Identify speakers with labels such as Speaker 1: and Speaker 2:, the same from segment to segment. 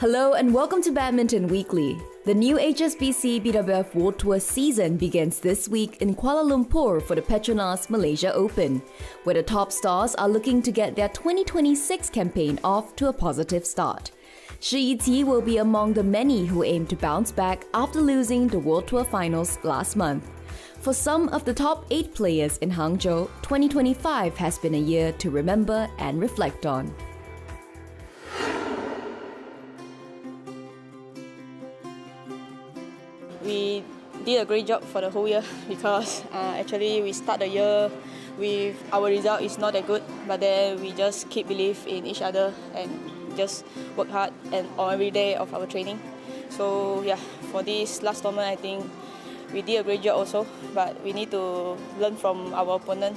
Speaker 1: Hello and welcome to Badminton Weekly. The new HSBC BWF World Tour season begins this week in Kuala Lumpur for the Petronas Malaysia Open, where the top stars are looking to get their 2026 campaign off to a positive start. Shi Yiqi will be among the many who aim to bounce back after losing the World Tour finals last month. For some of the top 8 players in Hangzhou, 2025 has been a year to remember and reflect on.
Speaker 2: We did a great job for the whole year because actually we start the year with our result is not that good, but then we just keep belief in each other and just work hard and on every day of our training. So yeah, for this last tournament I think we did a great job also, but we need to learn from our opponent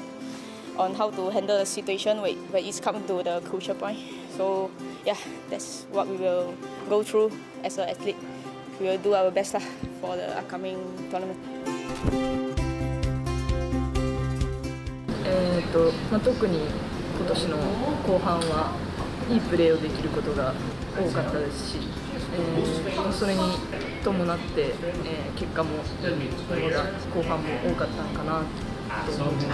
Speaker 2: on how to handle the situation when it's come to the crucial point. So yeah, that's what we will go through as an athlete. We will do our best for the upcoming tournament.
Speaker 3: 特に今年の後半はいいプレーをできることが多かったですし、それに伴って、結果もいいものが後半も多かったのかなと思うので、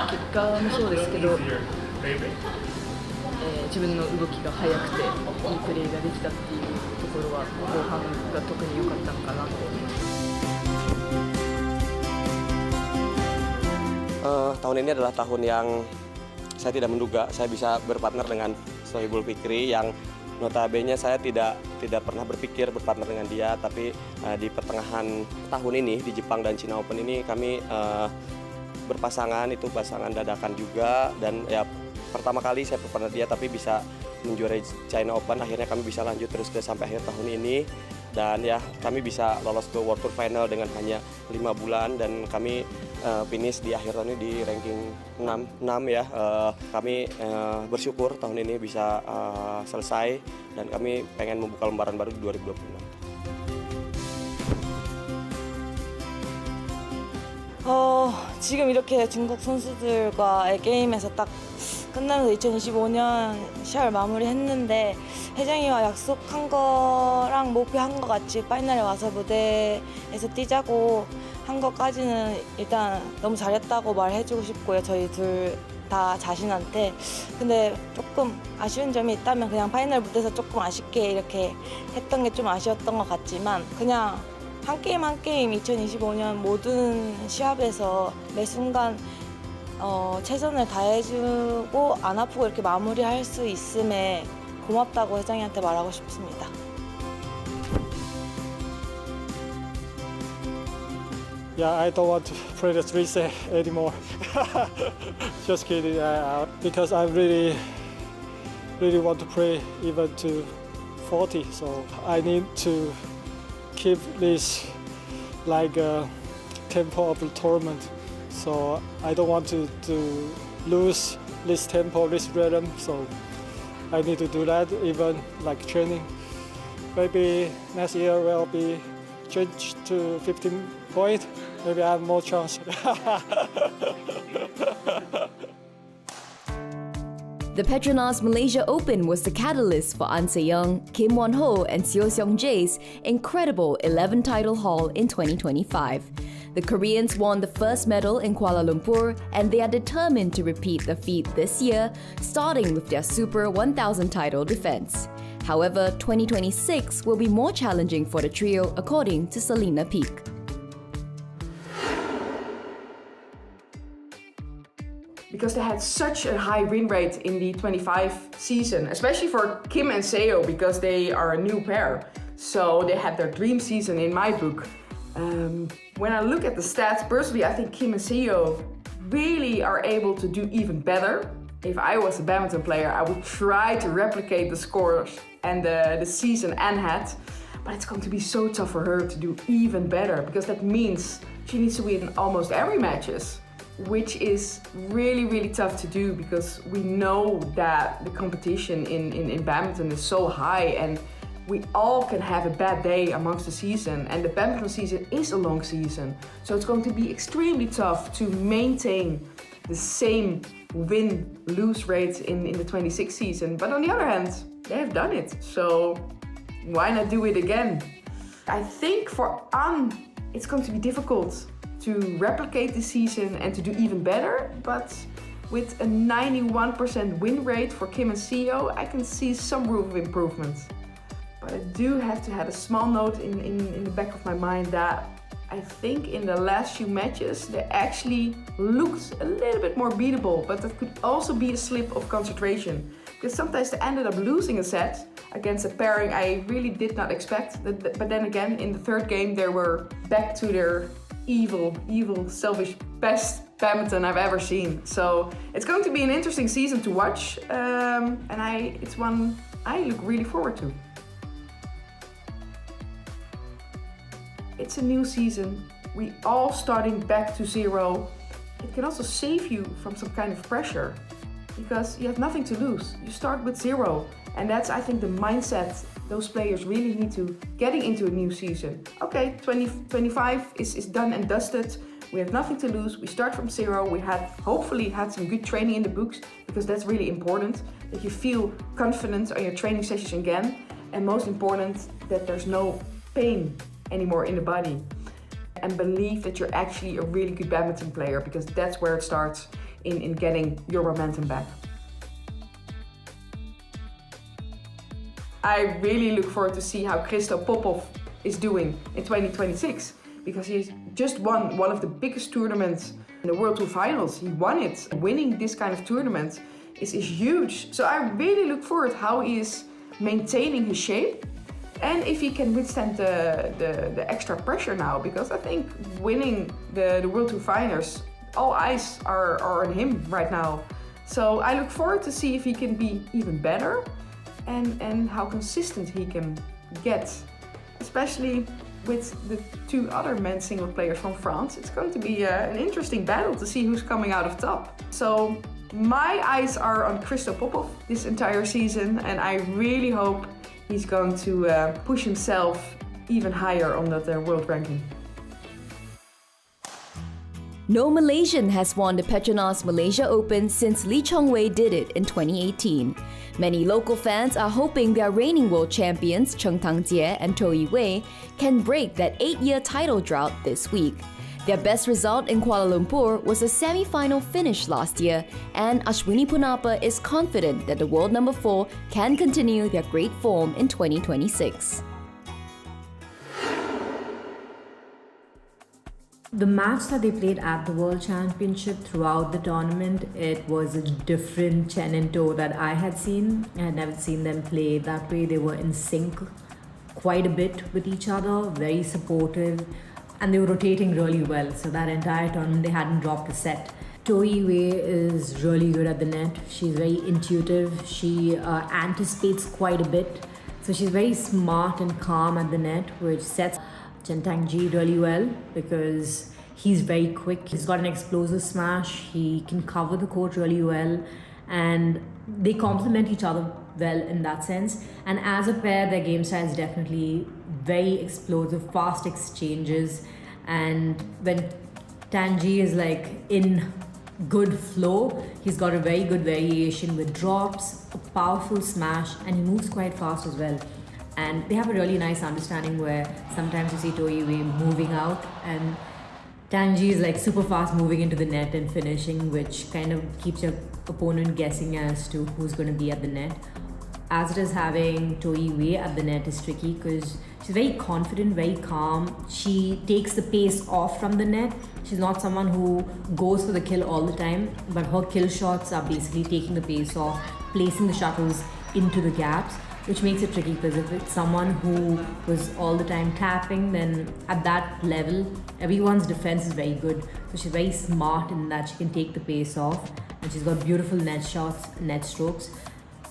Speaker 3: 結果もそうですけど、自分の動きが速くていいプレーができたっていうところは後半が特に良かったのかなと思います。
Speaker 4: Tahun ini adalah tahun yang saya tidak menduga saya bisa berpartner dengan Sohibul Fikri yang notabene saya tidak pernah berpikir berpartner dengan dia, tapi di pertengahan tahun ini di Jepang dan China Open ini kami berpasangan, itu pasangan dadakan juga, dan ya pertama kali saya berpartner dia tapi bisa menjuarai China Open. Akhirnya kami bisa lanjut terus ke sampai akhir tahun ini, dan ya kami bisa lolos ke World Tour Final dengan hanya 5 bulan dan kami finish di akhir tahun ini di ranking 6 ya. Kami bersyukur tahun ini bisa selesai dan kami pengen membuka lembaran baru di 2026.
Speaker 2: 지금 이렇게 중국 선수들과의 게임에서 딱 끝나면서 2025년 10월 마무리했는데 혜정이와 약속한 거랑 목표한 거 같이 파이널에 와서 무대에서 뛰자고 한 것까지는 일단 너무 잘했다고 말해주고 싶고요. 저희 둘 다 자신한테. 근데 조금 아쉬운 점이 있다면 그냥 파이널 무대에서 조금 아쉽게 이렇게 했던 게 좀 아쉬웠던 것 같지만, 그냥 한 게임 한 게임 2025년 모든 시합에서 매 순간 최선을 다해주고 안 아프고 이렇게 마무리할 수 있음에 고맙다고 혜정이한테 말하고 싶습니다.
Speaker 5: Yeah, I don't want to play the 3-set anymore. Just kidding. Because I really want to play even to 40. So I need to keep this like tempo of the tournament. So I don't want to lose this tempo, this rhythm. So I need to do that even like training. Maybe next year will be changed to 15 points. Maybe I have more chance.
Speaker 1: The Petronas Malaysia Open was the catalyst for An Se-young, Kim Won-ho and Seo Seong-jae's incredible 11-title haul in 2025. The Koreans won the first medal in Kuala Lumpur, and they are determined to repeat the feat this year, starting with their Super 1000 title defense. However, 2026 will be more challenging for the trio, according to Selena Peak.
Speaker 3: Because they had such a high win rate in the 25 season, especially for Kim and Seo, because they are a new pair. So they had their dream season in my book. When I look at the stats, personally, I think Kim and Seo really are able to do even better. If I was a badminton player, I would try to replicate the scores and the season Anne had. But it's going to be so tough for her to do even better, because that means she needs to win almost every matches, which is really, really tough to do, because we know that the competition in badminton is so high and we all can have a bad day amongst the season, and the badminton season is a long season. So it's going to be extremely tough to maintain the same win-lose rate in the 26 season. But on the other hand, they have done it. So why not do it again? I think for An, it's going to be difficult to replicate this season and to do even better, but with a 91% win rate for Kim and Seo, I can see some room of improvement. But I do have to have a small note in the back of my mind that I think in the last few matches they actually looked a little bit more beatable, but that could also be a slip of concentration. Because sometimes they ended up losing a set against a pairing I really did not expect. But then again, in the third game they were back to their evil, selfish, best badminton I've ever seen. So it's going to be an interesting season to watch, and it's one I look really forward to. It's a new season. We all starting back to zero. It can also save you from some kind of pressure because you have nothing to lose. You start with zero, and that's, I think, the mindset those players really need to getting into a new season. Okay, 2025 is done and dusted. We have nothing to lose. We start from zero. We have hopefully had some good training in the books because that's really important, that you feel confident on your training sessions again, and most important, that there's no pain anymore in the body, and believe that you're actually a really good badminton player, because that's where it starts in getting your momentum back. I really look forward to see how Christo Popov is doing in 2026, because he's just won one of the biggest tournaments in the World Tour Finals. He won it. Winning this kind of tournament is huge. So I really look forward how he is maintaining his shape, and if he can withstand the extra pressure now, because I think winning the World Tour Finals, all eyes are on him right now. So I look forward to see if he can be even better and how consistent he can get, especially with the two other men's single players from France. It's going to be an interesting battle to see who's coming out of top. So my eyes are on Christo Popov this entire season, and I really hope he's going to push himself even higher on that world ranking.
Speaker 1: No Malaysian has won the Petronas Malaysia Open since Lee Chong-wei did it in 2018. Many local fans are hoping their reigning world champions Cheng Tangjie and Toh Yi-wei can break that 8-year title drought this week. Their best result in Kuala Lumpur was a semi-final finish last year, and Ashwini Punapa is confident that the world number 4 can continue their great form in 2026.
Speaker 6: The match that they played at the World Championship, throughout the tournament, it was a different Chen and Toh that I had seen. I had never seen them play that way. They were in sync quite a bit with each other, very supportive, and they were rotating really well. So that entire tournament, they hadn't dropped a set. Toh Yi-wei is really good at the net. She's very intuitive. She anticipates quite a bit. So she's very smart and calm at the net, which sets Cheng Tangjie really well because he's very quick. He's got an explosive smash. He can cover the court really well, and they complement each other well in that sense. And as a pair, their game style is definitely very explosive, fast exchanges. And when Tangjie is like in good flow, he's got a very good variation with drops, a powerful smash, and he moves quite fast as well. And they have a really nice understanding where sometimes you see Toh Yi-wei moving out and Tangjie is like super fast moving into the net and finishing, which kind of keeps your opponent guessing as to who's going to be at the net. As it is, having Toh Yi-wei at the net is tricky because she's very confident, very calm. She takes the pace off from the net. She's not someone who goes for the kill all the time, but her kill shots are basically taking the pace off, placing the shuttles into the gaps, which makes it tricky because if it's someone who was all the time tapping, then at that level, everyone's defense is very good. So she's very smart in that she can take the pace off, and she's got beautiful net shots, net strokes.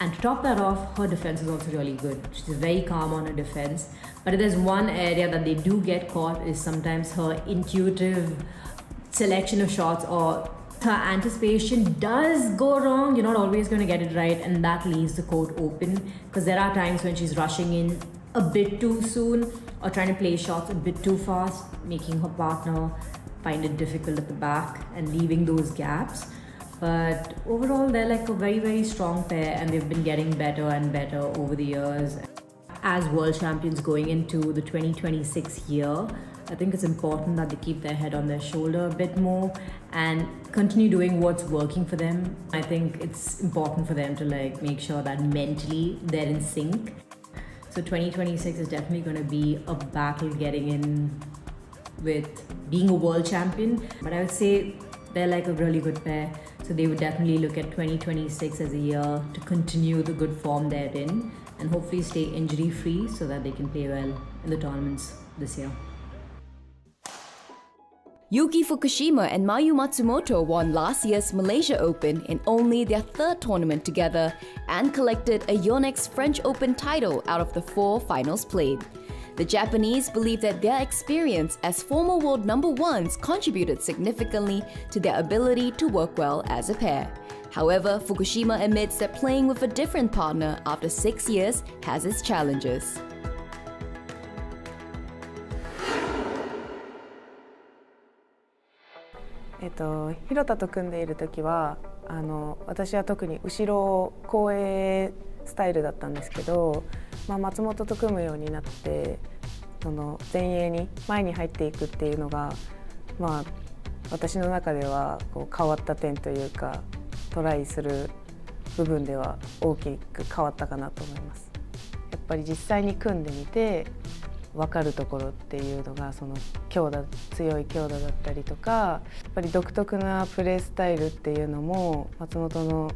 Speaker 6: And to top that off, her defense is also really good. She's very calm on her defense. But if there's one area that they do get caught is sometimes her intuitive selection of shots, or her anticipation does go wrong. You're not always going to get it right, and that leaves the court open because there are times when she's rushing in a bit too soon or trying to play shots a bit too fast, making her partner find it difficult at the back and leaving those gaps. But overall, they're like a very, very strong pair, and they've been getting better and better over the years. As world champions going into the 2026 year, I think it's important that they keep their head on their shoulder a bit more and continue doing what's working for them. I think it's important for them to like make sure that mentally they're in sync. So 2026 is definitely going to be a battle getting in with being a world champion. But I would say they're like a really good pair. So they would definitely look at 2026 as a year to continue the good form they're in and hopefully stay injury free so that they can play well in the tournaments this year.
Speaker 1: Yuki Fukushima and Mayu Matsumoto won last year's Malaysia Open in only their third tournament together and collected a Yonex French Open title out of the 4 finals played. The Japanese believe that their experience as former world number ones contributed significantly to their ability to work well as a pair. However, Fukushima admits that playing with a different partner after 6 years has its challenges.
Speaker 7: 広田と組んでいる時は私は特に後ろ後衛スタイルだったんですけど、松本と組むようになって前衛に前に入っていくっていうのが、私の中ではこう変わった点というかトライする部分では大きく変わったかなと思います。やっぱり実際に組んでみて分かるところっていうのがその強い強打だったりとか、やっぱり独特なプレースタイルっていうのも松本の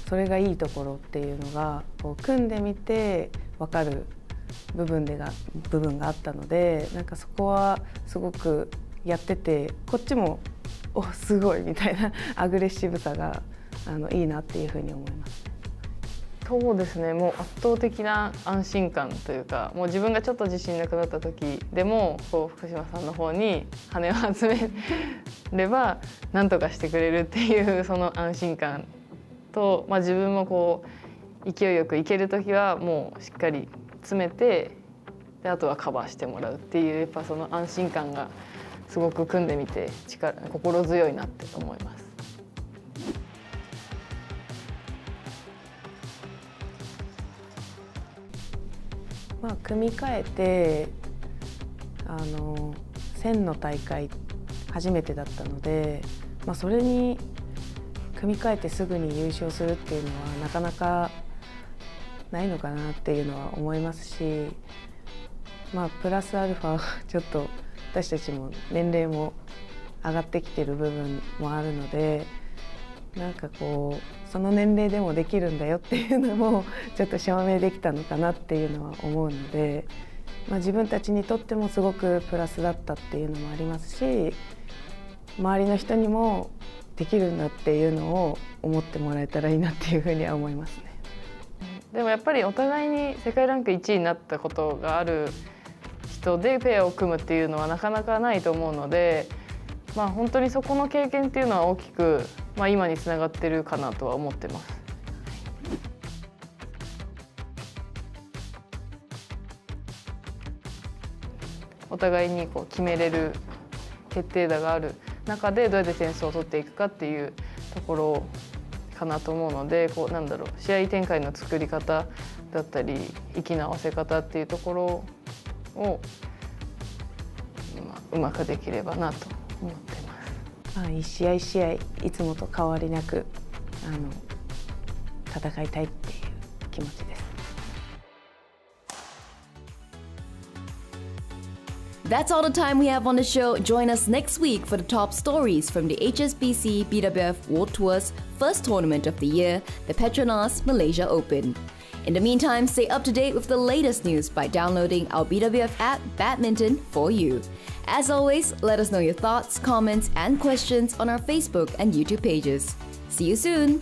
Speaker 7: それがいいところっていうのがこう組んでみて分かる部分があったので、なんかそこはすごくやっててこっちもおすごいみたいなアグレッシブさがいいなっていうふうに思います。
Speaker 8: そうですね、もう圧倒的な安心感というか、もう自分がちょっと自信なくなった時でもこう福島さんの方に羽を集めれば何とかしてくれるっていうその安心感と、自分もこう勢いよくいける時はもうしっかり詰めて、であとはカバーしてもらうっていうやっぱその安心感がすごく組んでみて心強いなって思います。
Speaker 7: 組み替えて1000の大会初めてだったので、それに組み替えてすぐに優勝するっていうのはなかなかないのかなっていうのは思いますし、プラスアルファちょっと私たちも年齢も上がってきてる部分もあるので、なんかこうその年齢でもできるんだよっていうのもちょっと証明できたのかなっていうのは思うので、自分たちにとってもすごくプラスだったっていうのもありますし、周りの人にもできるんだっていうのを思ってもらえたらいいなっていうふうには思いますね。
Speaker 8: でもやっぱりお互いに世界ランク1位になったことがある人でペアを組むっていうのはなかなかないと思うので、本当にそこの経験っていうのは大きく、今につながってるかなとは思ってます。お互いにこう決めれる決定打がある中でどうやって点数を取っていくかっていうところかなと思うので、試合展開の作り方だったり息の合わせ方っていうところをうまくできればなと思ってます。
Speaker 7: 一試合一試合いつもと変わりなく戦いたいっていう気持ちです。
Speaker 1: That's all the time we have on the show. Join us next week for the top stories from the HSBC BWF World Tour's first tournament of the year, the Petronas Malaysia Open. In the meantime, stay up to date with the latest news by downloading our BWF app, Badminton for You. As always, let us know your thoughts, comments, and questions on our Facebook and YouTube pages. See you soon!